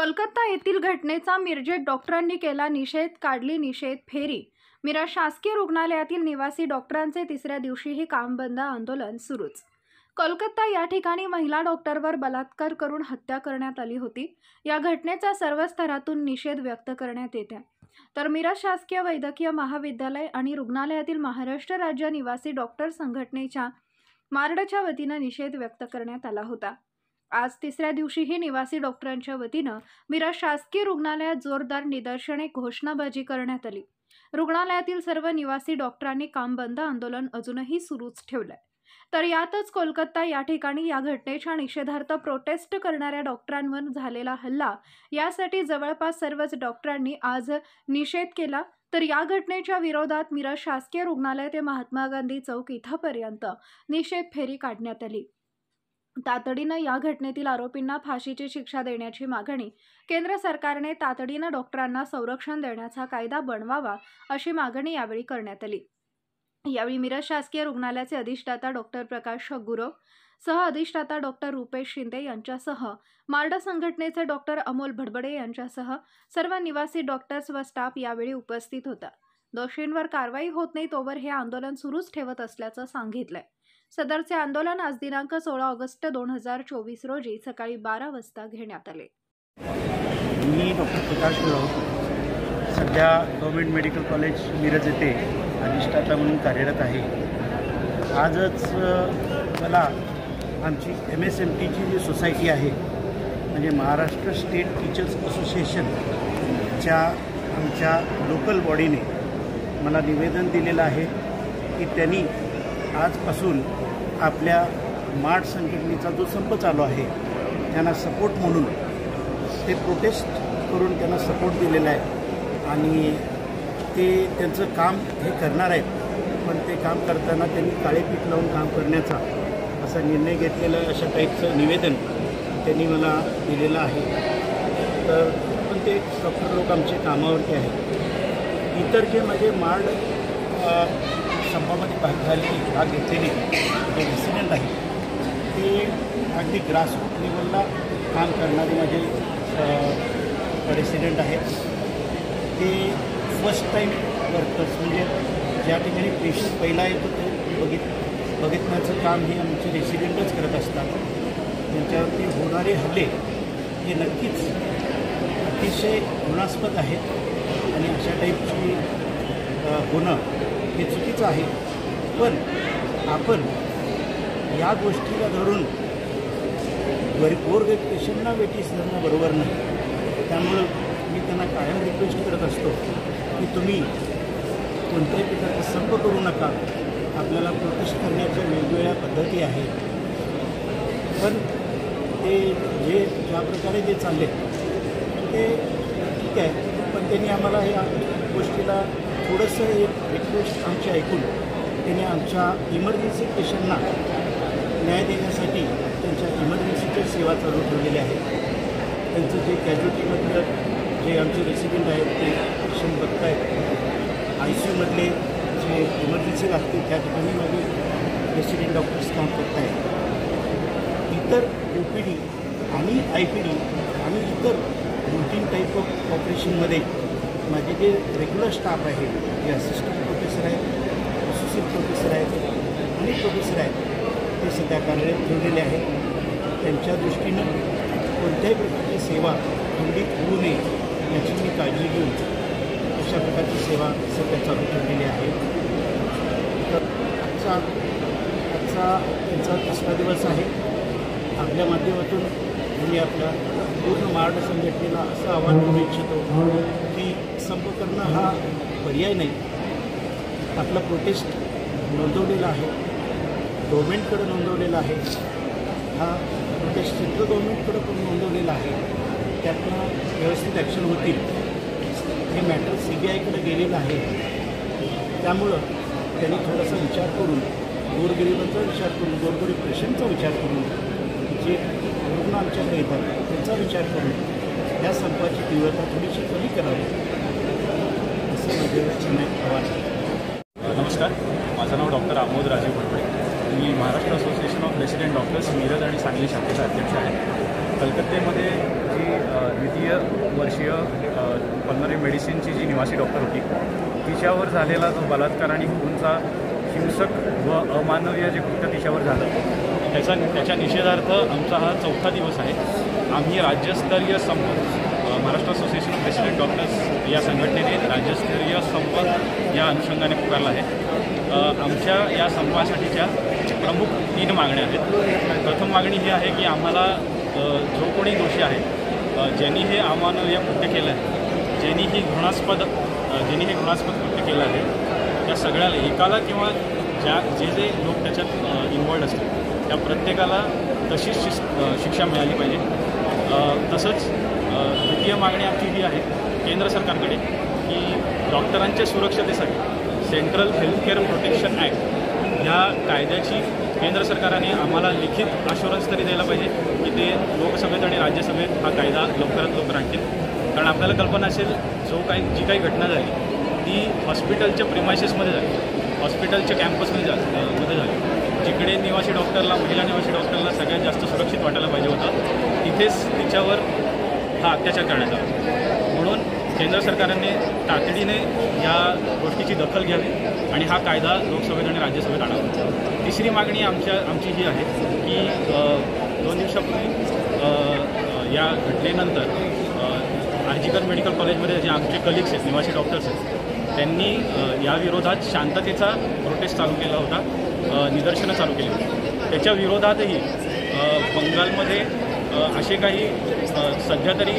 कोलकाता येथील घटनेचा मिरजेत डॉक्टरांनी केला निषेध, काढली निषेध फेरी। मिरज शासकीय रुग्णालयातील निवासी डॉक्टरांचे तिसऱ्या दिवशीही काम बंद आंदोलन सुरूच। कोलकाता या ठिकाणी महिला डॉक्टरवर बलात्कार करून हत्या करण्यात आली होती। या घटनेचा सर्व स्तरातून निषेध व्यक्त करण्यात येत आहे। तर मिरज शासकीय वैद्यकीय महाविद्यालय आणि रुग्णालयातील महाराष्ट्र राज्य निवासी डॉक्टर संघटनेच्या मार्डच्या वतीने निषेध व्यक्त करण्यात आला होता। आज तिसऱ्या दिवशीही निवासी डॉक्टरांच्या वतीनं मिरज शासकीय रुग्णालयात जोरदार निदर्शने घोषणाबाजी करण्यात आली। रुग्णालयातील सर्व निवासी डॉक्टरांनी काम बंद आंदोलन अजूनही सुरूच ठेवलंय। तर यातच कोलकाता या ठिकाणी या घटनेच्या निषेधार्थ प्रोटेस्ट करणाऱ्या डॉक्टरांवर झालेला हल्ला यासाठी जवळपास सर्वच डॉक्टरांनी आज निषेध केला। तर या घटनेच्या विरोधात मिरज शासकीय रुग्णालय ते महात्मा गांधी चौक इथपर्यंत निषेध फेरी काढण्यात आली। तातडीनं या घटनेतील आरोपींना फाशीची शिक्षा देण्याची मागणी केंद्र सरकारने तातडीनं डॉक्टरांना संरक्षण देण्याचा कायदा बनवावा अशी मागणी यावेळी करण्यात आली। यावेळी मिरज शासकीय रुग्णालयाचे अधिष्ठाता डॉक्टर प्रकाश गुरव, सह अधिष्ठाता डॉक्टर रुपेश शिंदे यांच्यासह मार्ड संघटनेचे डॉक्टर अमोल भडबडे यांच्यासह सर्व निवासी डॉक्टर्स व स्टाफ यावेळी उपस्थित होता। दोषींवर कारवाई होत नाही तोवर हे आंदोलन सुरूच ठेवत असल्याचं सांगितलंय। सदरचे आंदोलन आज दिनांक 16 ऑगस्ट 2024 रोजी सकाळी 12 वाजता घेण्यात आले। मी डॉक्टर प्रकाश गुरव सध्या गव्हर्नमेंट मेडिकल कॉलेज मिरज येथे अधिष्ठाता म्हणून कार्यरत आहे। आजच मला आमची MSMTची जी सोसायटी आहे म्हणजे महाराष्ट्र स्टेट टीचर्स असोसिएशनच्या आमच्या लोकल बॉडीने मला निवेदन दिलेलं आहे की त्यांनी आजपासून आपल्या मार्ड संघटनेचा जो संप चालू आहे त्यांना सपोर्ट म्हणून ते प्रोटेस्ट करून त्यांना सपोर्ट दिलेला आहे आणि ते त्यांचं काम हे करणार आहेत, पण ते काम करताना त्यांनी काळे पीठ लावून काम करण्याचा असा निर्णय घेतलेला आहे, अशा टाईपचं निवेदन त्यांनी मला दिलेलं आहे। तर पण ते डॉक्टर लोक आमचे कामावरती आहेत। इतर जे माझे मार्ड संपामध्ये भाग घेतलेले जे रेसिडेंट आहेत ते अगदी ग्रासरूट लेवलला काम करणारे माझे रेसिडेंट आहेत। ते फर्स्ट टाईम वर्कर्स म्हणजे ज्या ठिकाणी पेशंट पहिला येतो तो बघितण्याचं काम हे आमचे रेसिडेंटच करत असतात। त्यांच्यावरती होणारे हल्ले हे नक्कीच अतिशय घृणास्पद आहेत आणि अशा टाईपची होणं हे चुकीचं आहे। पण आपण या गोष्टीला धरून गोरगरीब पेशंटना वेटीस धरणं बरोबर नाही। त्यामुळं मी त्यांना कायम रिक्वेस्ट करत असतो की तुम्ही कोणत्याही प्रकारचा संप करू नका। आपल्याला प्रोटेस्ट करण्याच्या वेगवेगळ्या पद्धती आहेत, पण ते ज्या प्रकारे जे चालले ते ठीक आहे, पण त्यांनी आम्हाला या गोष्टीला थोडंसं एक रिक्वेस्ट आमची ऐकून त्यांनी आमच्या इमर्जन्सी पेशंटना न्याय देण्यासाठी त्यांच्या इमर्जन्सीच्या सेवा चालू ठेवलेल्या आहेत। त्यांचं जे कॅज्युअल्टीमधलं जे आमचे रेसिडेंट आहेत ते पेशंट बघत आहेत, ICUमधले जे इमर्जन्सी लागते त्या ठिकाणी माझे रेसिडेंट डॉक्टर्स काम करत आहेत। इतर OPD आणि IPD आणि इतर रूटीन टाईप ऑफ ऑपरेशनमध्ये माझे जे रेग्युलर स्टाफ आहे, जे असिस्टंट प्रोफेसर आहेत, असोसिएट प्रोफेसर आहेत आणि प्रोफेसर आहेत, ते सध्या कार्यरत ठेवलेले आहेत। त्यांच्या दृष्टीनं कोणत्याही प्रकारची सेवा खंडित होऊ नये याची मी काळजी घेऊन अशा प्रकारची सेवा सध्या चालू ठेवलेली आहे। तर आजचा त्यांचा तिसरा दिवस आहे। आपल्या माध्यमातून मी आपल्या पूर्ण मार्ड संघटनेला असं आवाहन करू इच्छितो की संप करणं हा पर्याय नाही। आपला प्रोटेस्ट नोंदवलेला आहे, गव्हर्नमेंटकडे नोंदवलेला आहे, हा प्रोटेस्ट सेंट्रल गव्हर्नमेंटकडे पण नोंदवलेला आहे। त्यातनं व्यवस्थित ॲक्शन होतील। हे मॅटर CBIकडे गेलेलं आहे, त्यामुळं त्यांनी थोडासा विचार करून गोरगरिबांचा विचार करून गोरगरीब पेशंटचा विचार करून जे रुग्ण आमच्याकडे येतात त्यांचा विचार करून या संपाची तीव्रता थोडीशी कमी करावी असं माझे आवाहन आहे। नमस्कार, माझं नाव डॉक्टर आमोद राजीव भडबडे। मी Maharashtra Association of Resident Doctors Miraj आणि सांगली शाखेचा अध्यक्ष आहे। कलकत्त्यामध्ये जी द्वितीय वर्षीय पल्मनरी मेडिसिनची जी निवासी डॉक्टर होती तिच्यावर झालेला जो बलात्कार आणि खूनचा हिंसक व अमानवीय जे कृत्य तिच्यावर झालं त्याच्या निषेधार्थ आमचा हा 4था दिवस आहे. आम्ही राज्यस्तरीय संप Maharashtra Association of Resident doctors या संघटनेने राज्यस्तरीय संप या अनुषंगाने पुकारला आहे. आमच्या या संपासाठीच्या प्रमुख 3 मागण्या आहेत. प्रथम मागणी ही आहे की आम्हाला जो कोणी दोषी आहे, ज्यांनी हे अमानवीय कृत्य केलं आहे, ज्यांनी हे घृणास्पद कृत्य केलं आहे, त्या सगळ्याला एकाला किंवा जे लोक त्याच्यात इन्वॉल्ड असतात त्या प्रत्येकाला तशीच शिक्षा मिळाली पाहिजे. तसंच द्वितीय मागणी आमची ही आहे केंद्र सरकारकडे की डॉक्टरांच्या सुरक्षतेसाठी सेंट्रल हेल्थकेअर प्रोटेक्शन ॲक्ट ह्या कायद्याची केंद्र सरकारने आम्हाला लिखित आश्युरन्स तरी द्यायला पाहिजे की ते लोकसभेत आणि राज्यसभेत हा कायदा लवकरात लवकर आणतील. कारण आपल्याला कल्पना असेल जी काही घटना झाली ती हॉस्पिटलच्या प्रिमायसेसमध्ये झाली, हॉस्पिटलच्या कॅम्पसमध्ये झाली. जिकडे निवासी डॉक्टरला, महिला निवासी डॉक्टरला सगळ्यात जास्त सुरक्षित वाटायला पाहिजे होतं, तिथेच तिच्यावर हा अत्याचार करण्यात आला. म्हणून केंद्र सरकारने तातडीने या गोष्टीची दखल घ्यावी आणि हा कायदा लोकसभेत आणि राज्यसभेत आणावा. तिसरी मागणी आमची ही आहे की 2 दिवसापूर्वी या घटनेनंतर आर्जिकर मेडिकल कॉलेजमध्ये जे आमचे कलिग्स आहेत, निवासी डॉक्टर्स आहेत, त्यांनी या विरोधात शांततेचा प्रोटेस्ट चालू केला होता, निदर्शनं चालू केली होती. त्याच्या विरोधातही बंगालमध्ये असे काही सध्या तरी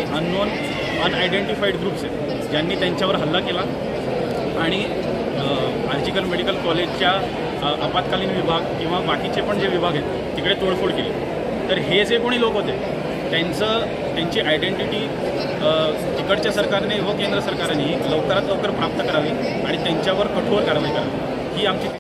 अनआयडेंटिफाईड ग्रुप्स आहेत ज्यांनी त्यांच्यावर हल्ला केला आणि आर्जिकल मेडिकल कॉलेजच्या आपत्कालीन विभाग किंवा बाकीचे पण जे विभाग आहेत तिकडे तोडफोड केली. तर हे जे कोणी लोक होते त्यांची आयडेंटिटी तिकडच्या सरकारने व केंद्र सरकारने लवकरात लवकर प्राप्त करावी आणि त्यांच्यावर कठोर कारवाई करावी ही आमची